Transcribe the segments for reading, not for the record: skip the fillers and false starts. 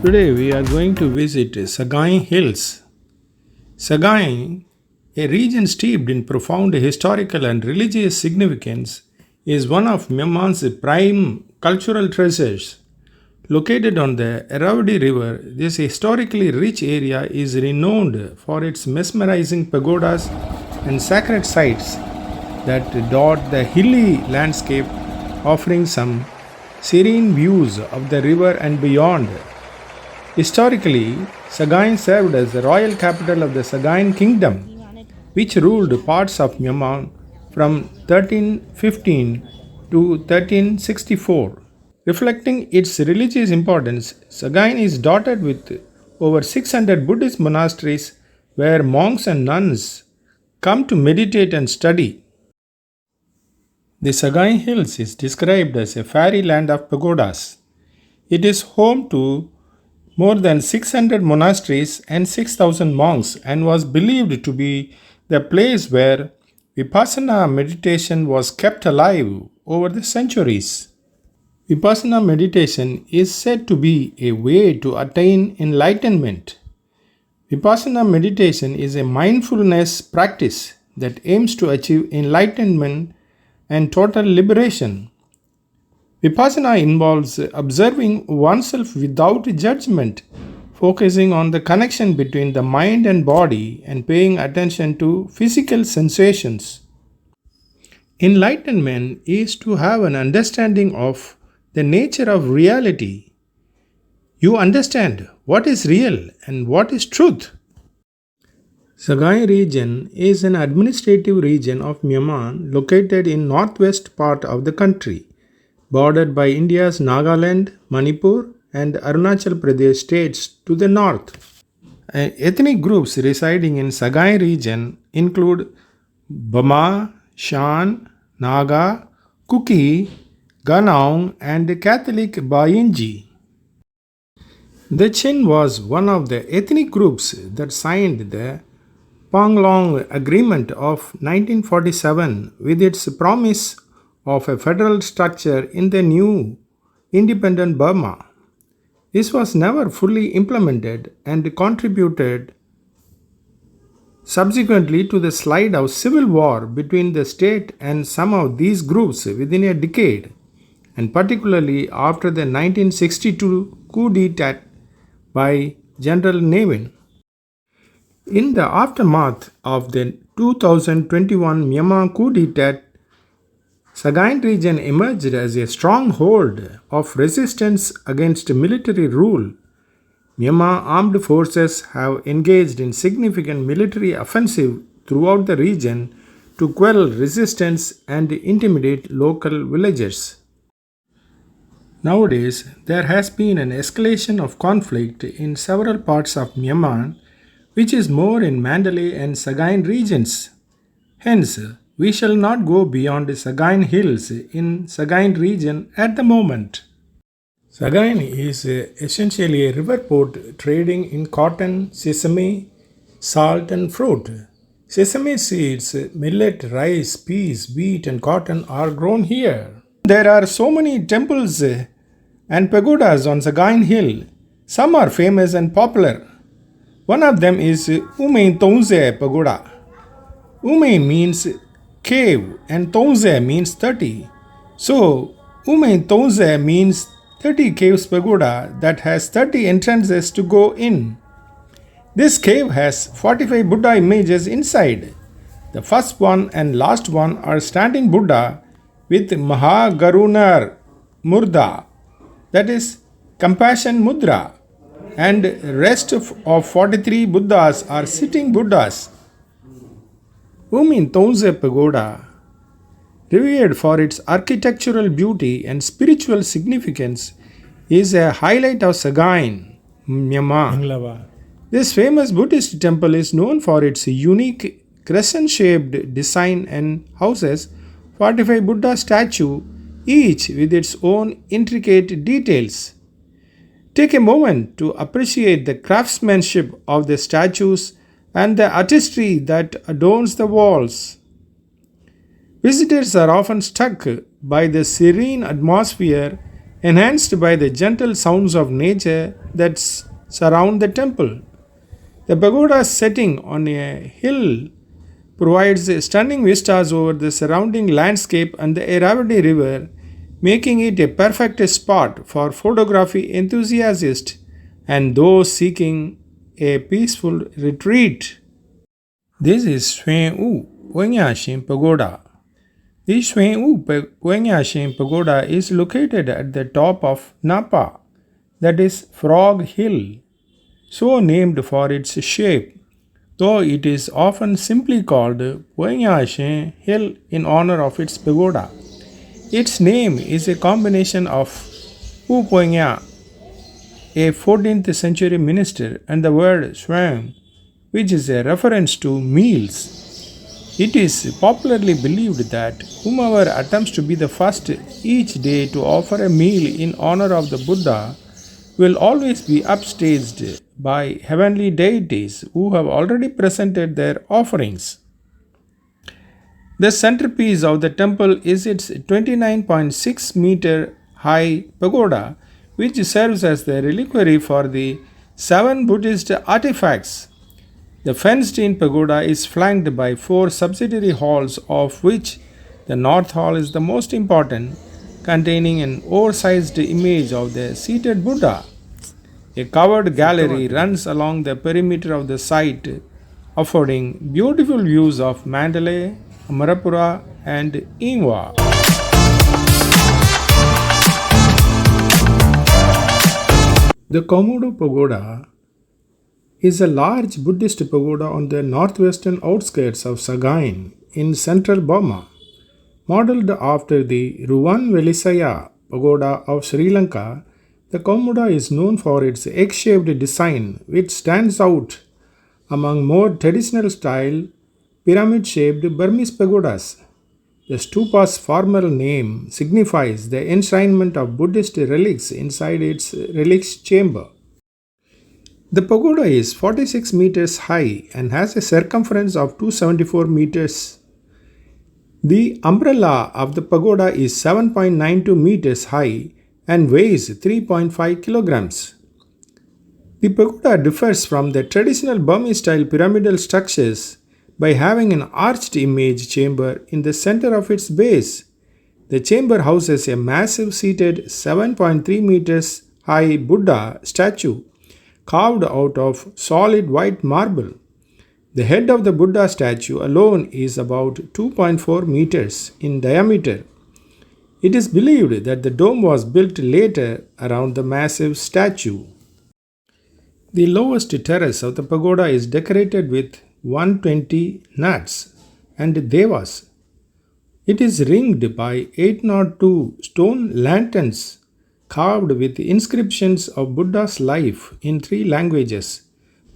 Today we are going to visit Sagaing Hills. Sagaing, a region steeped in profound historical and religious significance, is one of Myanmar's prime cultural treasures. Located on the Irrawaddy River, this historically rich area is renowned for its mesmerizing pagodas and sacred sites that dot the hilly landscape, offering some serene views of the river and beyond. Historically, Sagaing served as the royal capital of the Sagaing Kingdom, which ruled parts of Myanmar from 1315 to 1364. Reflecting its religious importance, Sagaing is dotted with over 600 Buddhist monasteries where monks and nuns come to meditate and study. The Sagaing Hills is described as a fairyland of pagodas. It is home to more than 600 monasteries and 6,000 monks and was believed to be the place where Vipassana meditation was kept alive over the centuries. Vipassana meditation is said to be a way to attain enlightenment. Vipassana meditation is a mindfulness practice that aims to achieve enlightenment and total liberation. Vipassana involves observing oneself without judgment, focusing on the connection between the mind and body, and paying attention to physical sensations. Enlightenment is to have an understanding of the nature of reality. You understand what is real and what is truth. Sagaing region is an administrative region of Myanmar located in northwest part of the country, bordered by India's Nagaland, Manipur, and Arunachal Pradesh states to the north. Ethnic groups residing in Sagaing region include Burma, Shin, Naga, Kuki, Ganaung, and Catholic Bainji. The Shin was one of the ethnic groups that signed the Ponnya Agreement of 1947 with its promise of a federal structure in the new independent Burma. This was never fully implemented and contributed subsequently to the slide of civil war between the state and some of these groups within a decade, and particularly after the 1962 coup d'etat by General Nevin. In the aftermath of the 2021 Myanmar coup d'etat, Sagaing region emerged as a stronghold of resistance against military rule. Myanmar armed forces have engaged in significant military offensive throughout the region to quell resistance and intimidate local villagers. Nowadays, there has been an escalation of conflict in several parts of Myanmar, which is more in Mandalay and Sagaing regions. Hence, we shall not go beyond Sagaing Hills in Sagaing region at the moment. Sagaing is essentially a river port trading in cotton, sesame, salt and fruit. Sesame seeds, millet, rice, peas, wheat and cotton are grown here. There are so many temples and pagodas on Sagaing Hill. Some are famous and popular. One of them is U Min Thonze Pagoda. U Min means cave and Thonze means 30. So, U Min Thonze means 30 caves pagoda that has 30 entrances to go in. This cave has 45 Buddha images inside. The first one and last one are standing Buddha with Mahagarunar Murda, that is compassion mudra, and rest of 43 Buddhas are sitting Buddhas. U Min Thonze Pagoda, revered for its architectural beauty and spiritual significance, is a highlight of Sagaing, Myanmar. This famous Buddhist temple is known for its unique crescent-shaped design and houses 45 Buddha statues, each with its own intricate details. Take a moment to appreciate the craftsmanship of the statues and the artistry that adorns the walls. Visitors are often struck by the serene atmosphere enhanced by the gentle sounds of nature that surround the temple. The pagoda's setting on a hill provides stunning vistas over the surrounding landscape and the Irrawaddy River, making it a perfect spot for photography enthusiasts and those seeking a peaceful retreat. This is Swen U Ponnya Pagoda. The Swen U Ponnya Pagoda is located at the top of Napa, that is Frog Hill, so named for its shape, though it is often simply called Puengashin Hill in honor of its pagoda. Its name is a combination of U Puenya, a 14th century minister, and the word Swam, which is a reference to meals. It is popularly believed that whomever attempts to be the first each day to offer a meal in honor of the Buddha will always be upstaged by heavenly deities who have already presented their offerings. The centerpiece of the temple is its 29.6 meter high pagoda, which serves as the reliquary for the 7 Buddhist artifacts. The fenced in pagoda is flanked by 4 subsidiary halls, of which the North Hall is the most important, containing an oversized image of the seated Buddha. A covered gallery runs along the perimeter of the site, affording beautiful views of Mandalay, Amarapura, and Ingwa. The Kaunghmudaw Pagoda is a large Buddhist pagoda on the northwestern outskirts of Sagaing in central Burma. Modeled after the Ruwanwelisaya Pagoda of Sri Lanka, the Kaunghmudaw is known for its egg-shaped design, which stands out among more traditional style pyramid-shaped Burmese pagodas. The stupa's formal name signifies the enshrinement of Buddhist relics inside its relics chamber. The pagoda is 46 meters high and has a circumference of 274 meters. The umbrella of the pagoda is 7.92 meters high and weighs 3.5 kilograms. The pagoda differs from the traditional Burmese style pyramidal structures by having an arched image chamber in the center of its base. The chamber houses a massive seated 7.3 meters high Buddha statue carved out of solid white marble. The head of the Buddha statue alone is about 2.4 meters in diameter. It is believed that the dome was built later around the massive statue. The lowest terrace of the pagoda is decorated with 120 nuts and devas. It is ringed by 802 stone lanterns carved with inscriptions of Buddha's life in 3 languages: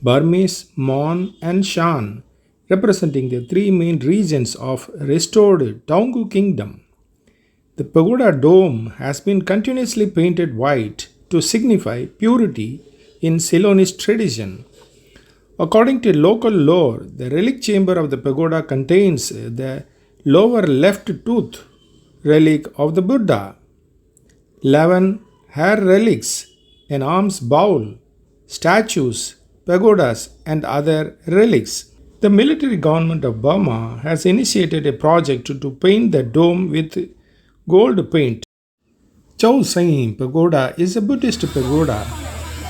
Burmese, Mon, and Shan, representing the 3 main regions of restored Taunggu kingdom. The pagoda dome has been continuously painted white to signify purity in Ceylonese tradition. According to local lore, the relic chamber of the pagoda contains the lower left tooth relic of the Buddha, 11 hair relics, an alms bowl, statues, pagodas, and other relics. The military government of Burma has initiated a project to paint the dome with gold paint. Sagaing Pagoda is a Buddhist pagoda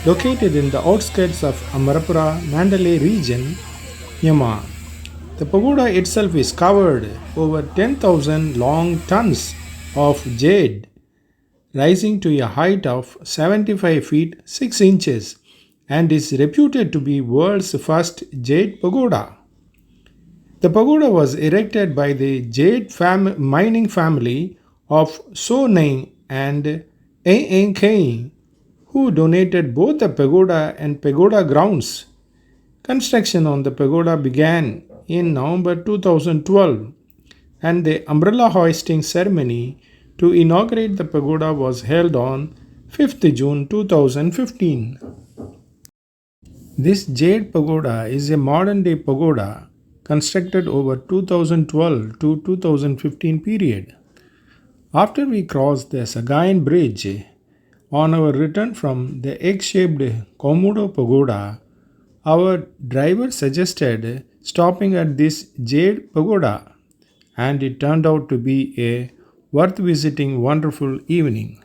located in the outskirts of Amarapura, Mandalay region, Myanmar. The pagoda itself is covered over 10,000 long tons of jade, rising to a height of 75 feet 6 inches, and is reputed to be world's first jade pagoda. The pagoda was erected by the Jade mining family of So Nang and Aang Kane, who donated both the pagoda and pagoda grounds. Construction on the pagoda began in November 2012, and the umbrella hoisting ceremony to inaugurate the pagoda was held on 5th June 2015. This Jade Pagoda is a modern day pagoda constructed over 2012 to 2015 period. After we cross the Sagaing Bridge, On our return from the egg shaped Kaunghmudaw Pagoda, our driver suggested stopping at this Jade Pagoda, and it turned out to be a worth visiting wonderful evening.